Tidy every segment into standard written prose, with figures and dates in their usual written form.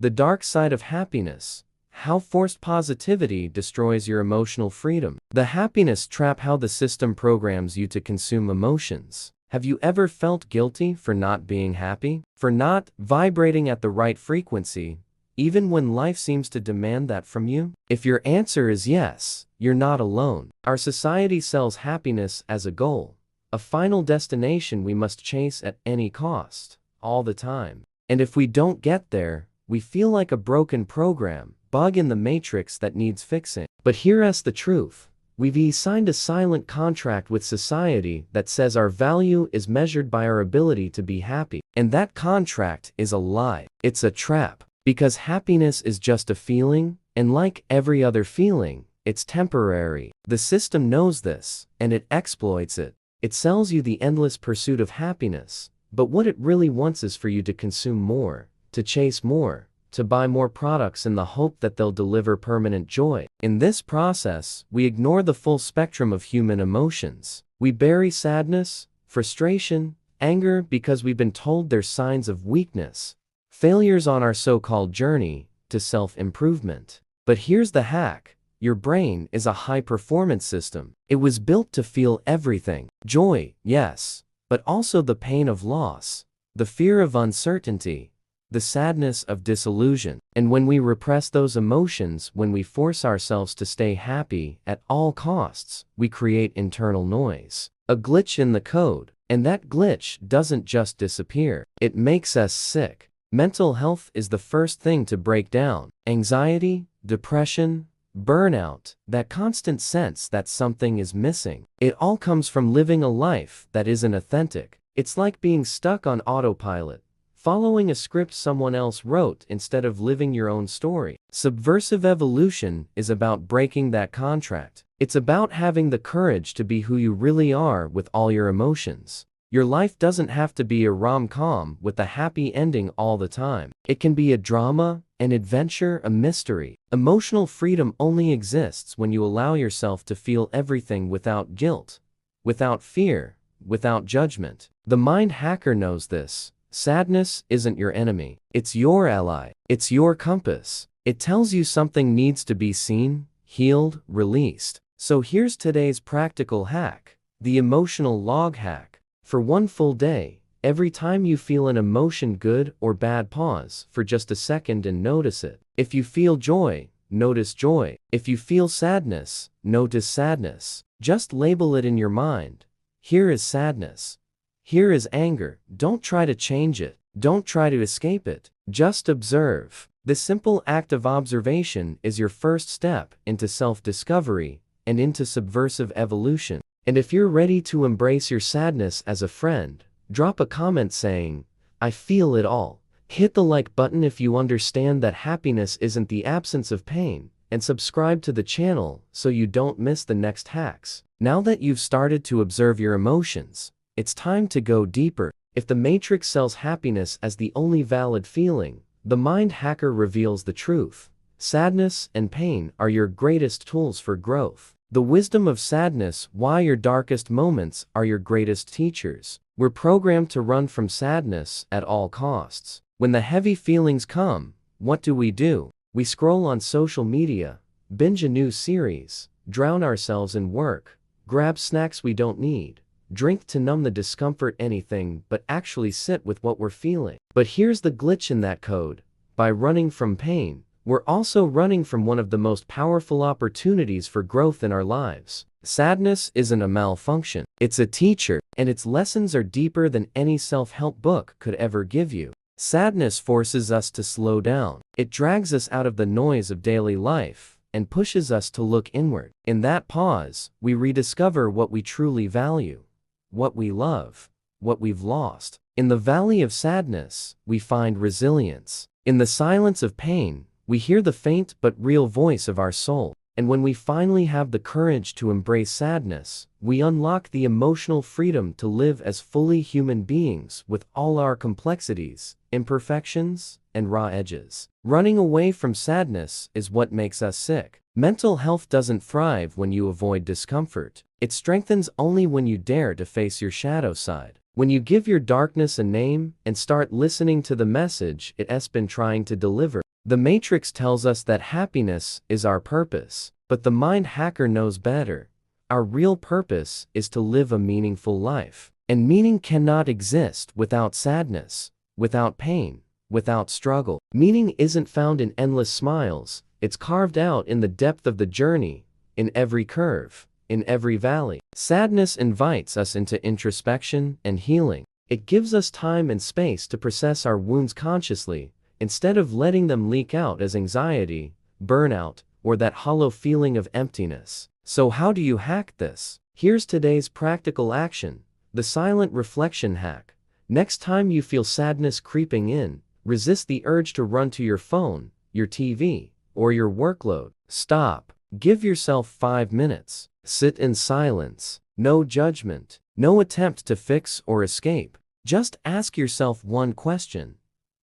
The dark side of happiness. How forced positivity destroys your emotional freedom. The happiness trap. How the system programs you to consume emotions. Have you ever felt guilty for not being happy? For not vibrating at the right frequency, even when life seems to demand that from you? If your answer is yes, you're not alone. Our society sells happiness as a goal, a final destination we must chase at any cost, all the time. And if we don't get there, we feel like a broken program, bug in the matrix that needs fixing. But here's the truth. We've signed a silent contract with society that says our value is measured by our ability to be happy. And that contract is a lie. It's a trap. Because happiness is just a feeling, and like every other feeling, it's temporary. The system knows this, and it exploits it. It sells you the endless pursuit of happiness, but what it really wants is for you to consume more, to chase more, to buy more products in the hope that they'll deliver permanent joy. In this process, we ignore the full spectrum of human emotions. We bury sadness, frustration, anger because we've been told they're signs of weakness, failures on our so-called journey to self-improvement. But here's the hack. Your brain is a high-performance system. It was built to feel everything. Joy, yes, but also the pain of loss, the fear of uncertainty, the sadness of disillusion. And when we repress those emotions, when we force ourselves to stay happy at all costs, we create internal noise, a glitch in the code. And that glitch doesn't just disappear. It makes us sick. Mental health is the first thing to break down. Anxiety, depression, burnout, that constant sense that something is missing. It all comes from living a life that isn't authentic. It's like being stuck on autopilot, following a script someone else wrote instead of living your own story. Subversive evolution is about breaking that contract. It's about having the courage to be who you really are with all your emotions. Your life doesn't have to be a rom-com with a happy ending all the time. It can be a drama, an adventure, a mystery. Emotional freedom only exists when you allow yourself to feel everything without guilt, without fear, without judgment. The mind hacker knows this. Sadness isn't your enemy. It's your ally. It's your compass. It tells you something needs to be seen, healed, released. So here's today's practical hack. The emotional log hack. For one full day, every time you feel an emotion, good or bad, pause for just a second and notice it. If you feel joy, notice joy. If you feel sadness, notice sadness. Just label it in your mind. Here is sadness. Here is anger. Don't try to change it. Don't try to escape it. Just observe. This simple act of observation is your first step into self-discovery and into subversive evolution. And if you're ready to embrace your sadness as a friend, drop a comment saying, "I feel it all." Hit the like button if you understand that happiness isn't the absence of pain, and subscribe to the channel so you don't miss the next hacks. Now that you've started to observe your emotions, it's time to go deeper. If the Matrix sells happiness as the only valid feeling, the mind hacker reveals the truth. Sadness and pain are your greatest tools for growth. The wisdom of sadness, why your darkest moments are your greatest teachers. We're programmed to run from sadness at all costs. When the heavy feelings come, what do? We scroll on social media, binge a news series, drown ourselves in work, grab snacks we don't need, drink to numb the discomfort, anything but actually sit with what we're feeling. But here's the glitch in that code. By running from pain, we're also running from one of the most powerful opportunities for growth in our lives. Sadness isn't a malfunction. It's a teacher, and its lessons are deeper than any self-help book could ever give you. Sadness forces us to slow down. It drags us out of the noise of daily life and pushes us to look inward. In that pause, we rediscover what we truly value, what we love, what we've lost. In the valley of sadness, we find resilience. In the silence of pain, we hear the faint but real voice of our soul. And when we finally have the courage to embrace sadness, we unlock the emotional freedom to live as fully human beings with all our complexities, imperfections, and raw edges. Running away from sadness is what makes us sick. Mental health doesn't thrive when you avoid discomfort. It strengthens only when you dare to face your shadow side. When you give your darkness a name and start listening to the message it's been trying to deliver. The Matrix tells us that happiness is our purpose, but the mind hacker knows better. Our real purpose is to live a meaningful life. And meaning cannot exist without sadness, without pain, without struggle. Meaning isn't found in endless smiles, it's carved out in the depth of the journey, in every curve, in every valley. Sadness invites us into introspection and healing. It gives us time and space to process our wounds consciously, instead of letting them leak out as anxiety, burnout, or that hollow feeling of emptiness. So how do you hack this? Here's today's practical action. The silent reflection hack. Next time you feel sadness creeping in, resist the urge to run to your phone, your TV, or your workload. Stop. Give yourself 5 minutes. Sit in silence. No judgment. No attempt to fix or escape. Just ask yourself one question.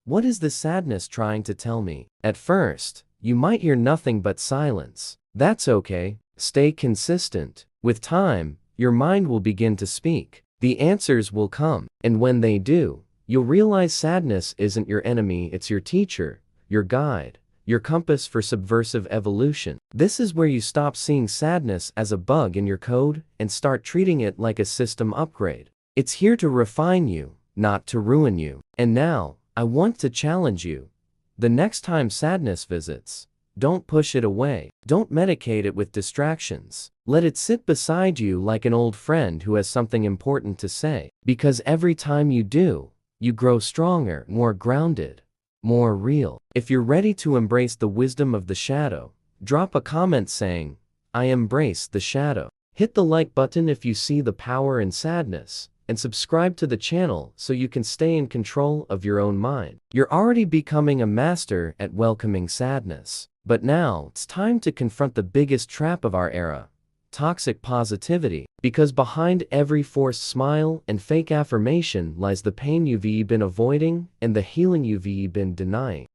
What is the sadness trying to tell me? At first, you might hear nothing but silence. That's okay. Stay consistent. With time, your mind will begin to speak. The answers will come, and when they do, you'll realize sadness isn't your enemy, it's your teacher, your guide, your compass for subversive evolution. This is where you stop seeing sadness as a bug in your code and start treating it like a system upgrade. It's here to refine you, not to ruin you. And now, I want to challenge you. The next time sadness visits, don't push it away. Don't medicate it with distractions. Let it sit beside you like an old friend who has something important to say. Because every time you do, you grow stronger, more grounded, more real. If you're ready to embrace the wisdom of the shadow, drop a comment saying, "I embrace the shadow." Hit the like button if you see the power in sadness, and subscribe to the channel so you can stay in control of your own mind. You're already becoming a master at welcoming sadness. But now, it's time to confront the biggest trap of our era, toxic positivity. Because behind every forced smile and fake affirmation lies the pain you've been avoiding and the healing you've been denying.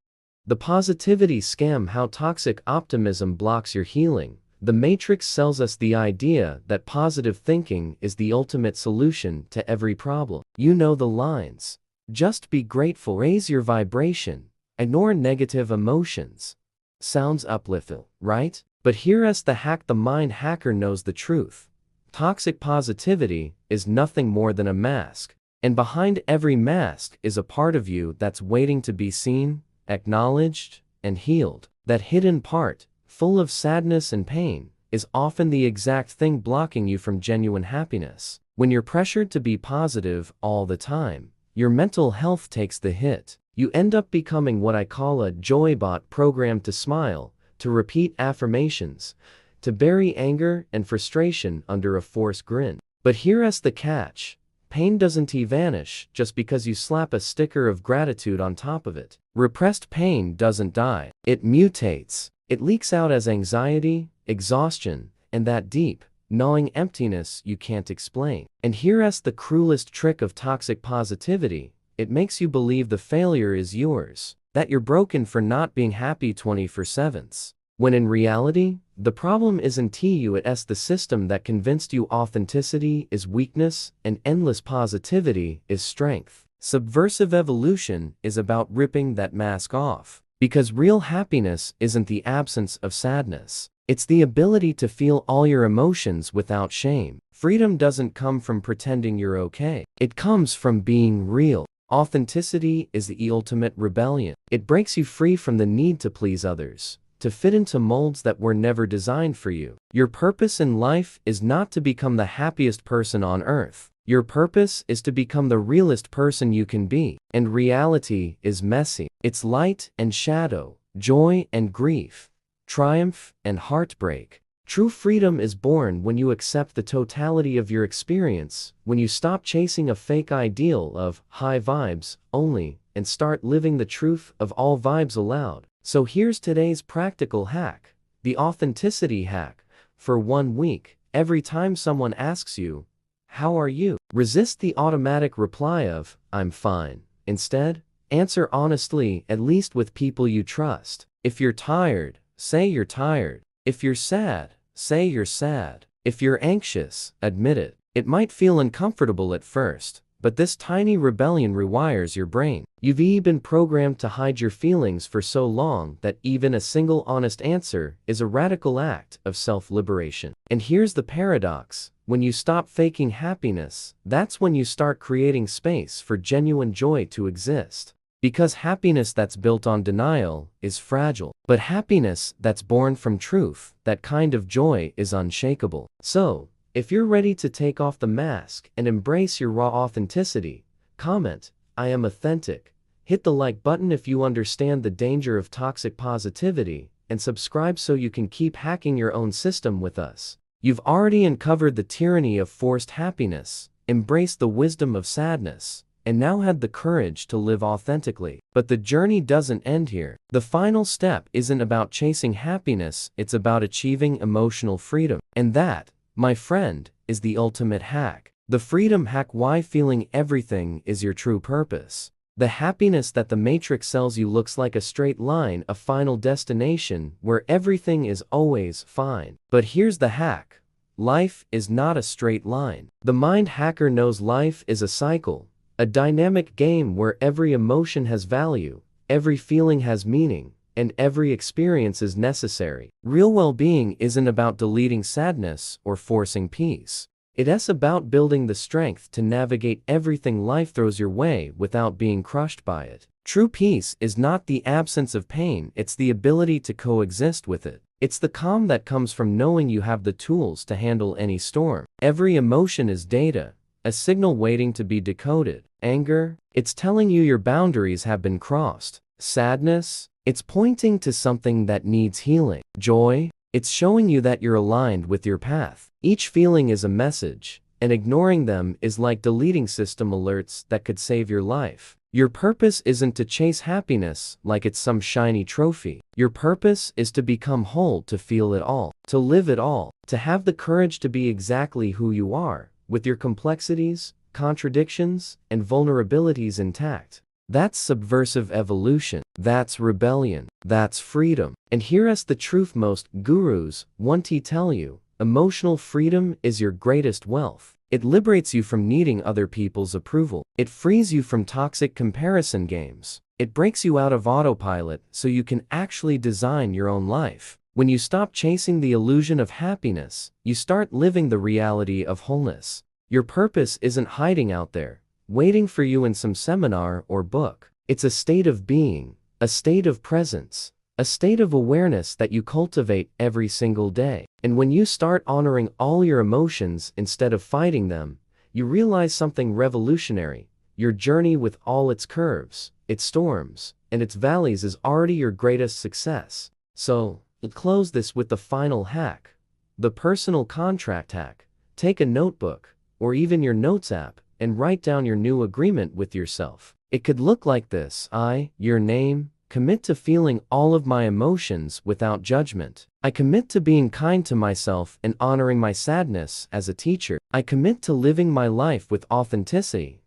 The positivity scam: how toxic optimism blocks your healing. The Matrix sells us the idea that positive thinking is the ultimate solution to every problem. You know the lines. Just be grateful, raise your vibration, ignore negative emotions. Sounds uplifting, right? But here's the hack: the mind hacker knows the truth. Toxic positivity is nothing more than a mask. And behind every mask is a part of you that's waiting to be seen, acknowledged, and healed. That hidden part, full of sadness and pain, is often the exact thing blocking you from genuine happiness. When you're pressured to be positive all the time, your mental health takes the hit. You end up becoming what I call a joybot, programmed to smile, to repeat affirmations, to bury anger and frustration under a forced grin. But here's the catch. Pain doesn't vanish just because you slap a sticker of gratitude on top of it. Repressed pain doesn't die. It mutates. It leaks out as anxiety, exhaustion, and that deep, gnawing emptiness you can't explain. And here's the cruelest trick of toxic positivity. It makes you believe the failure is yours, that you're broken for not being happy 24/7. When in reality, the problem isn't you, it's the system that convinced you authenticity is weakness and endless positivity is strength. Subversive evolution is about ripping that mask off. Because real happiness isn't the absence of sadness. It's the ability to feel all your emotions without shame. Freedom doesn't come from pretending you're okay. It comes from being real. Authenticity is the ultimate rebellion. It breaks you free from the need to please others, to fit into molds that were never designed for you. Your purpose in life is not to become the happiest person on earth. Your purpose is to become the realest person you can be. And reality is messy. It's light and shadow, joy and grief, triumph and heartbreak. True freedom is born when you accept the totality of your experience, when you stop chasing a fake ideal of high vibes only, and start living the truth of all vibes aloud. So here's today's practical hack, the authenticity hack. For 1 week, every time someone asks you, "How are you?" resist the automatic reply of, "I'm fine." Instead, answer honestly, at least with people you trust. If you're tired, say you're tired. If you're sad, say you're sad. If you're anxious, admit it. It might feel uncomfortable at first, but this tiny rebellion rewires your brain. You've been programmed to hide your feelings for so long that even a single honest answer is a radical act of self-liberation. And here's the paradox. When you stop faking happiness, that's when you start creating space for genuine joy to exist. Because happiness that's built on denial is fragile, but happiness that's born from truth, that kind of joy is unshakable. So, if you're ready to take off the mask and embrace your raw authenticity, comment, "I am authentic." Hit the like button if you understand the danger of toxic positivity, and subscribe so you can keep hacking your own system with us. You've already uncovered the tyranny of forced happiness, embraced the wisdom of sadness, and now had the courage to live authentically. But the journey doesn't end here. The final step isn't about chasing happiness, it's about achieving emotional freedom. And that, my friend, is the ultimate hack. The freedom hack: why feeling everything is your true purpose. The happiness that the Matrix sells you looks like a straight line, a final destination where everything is always fine. But here's the hack. Life is not a straight line. The mind hacker knows life is a cycle, a dynamic game where every emotion has value, every feeling has meaning, and every experience is necessary. Real well-being isn't about deleting sadness or forcing peace. It's about building the strength to navigate everything life throws your way without being crushed by it. True peace is not the absence of pain, it's the ability to coexist with it. It's the calm that comes from knowing you have the tools to handle any storm. Every emotion is data, a signal waiting to be decoded. Anger, it's telling you your boundaries have been crossed. Sadness, it's pointing to something that needs healing. Joy, it's showing you that you're aligned with your path. Each feeling is a message, and ignoring them is like deleting system alerts that could save your life. Your purpose isn't to chase happiness like it's some shiny trophy. Your purpose is to become whole, to feel it all, to live it all, to have the courage to be exactly who you are, with your complexities, contradictions, and vulnerabilities intact. That's subversive evolution. That's rebellion. That's freedom. And here's the truth most gurus want to tell you. Emotional freedom is your greatest wealth. It liberates you from needing other people's approval. It frees you from toxic comparison games. It breaks you out of autopilot so you can actually design your own life. When you stop chasing the illusion of happiness, you start living the reality of wholeness. Your purpose isn't hiding out there, waiting for you in some seminar or book. It's a state of being, a state of presence, a state of awareness that you cultivate every single day. And when you start honoring all your emotions instead of fighting them, you realize something revolutionary. Your journey, with all its curves, its storms, and its valleys, is already your greatest success. So, let's close this with the final hack. The personal contract hack. Take a notebook, or even your notes app, and write down your new agreement with yourself. It could look like this. I, your name, commit to feeling all of my emotions without judgment. I commit to being kind to myself and honoring my sadness as a teacher. I commit to living my life with authenticity,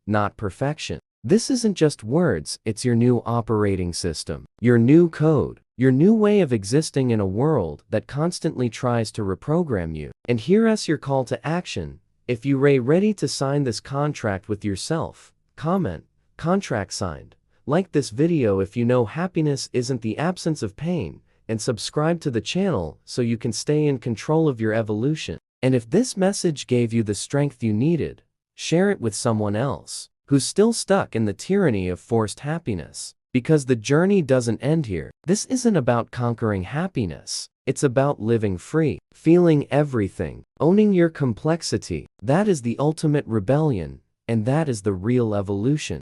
not perfection. This isn't just words, it's your new operating system, your new code, your new way of existing in a world that constantly tries to reprogram you. And here's your call to action. If you're ready to sign this contract with yourself, comment, "Contract signed." Like this video if you know happiness isn't the absence of pain, and subscribe to the channel so you can stay in control of your evolution. And if this message gave you the strength you needed, share it with someone else who's still stuck in the tyranny of forced happiness. Because the journey doesn't end here. This isn't about conquering happiness. It's about living free, feeling everything, owning your complexity. That is the ultimate rebellion, and that is the real evolution.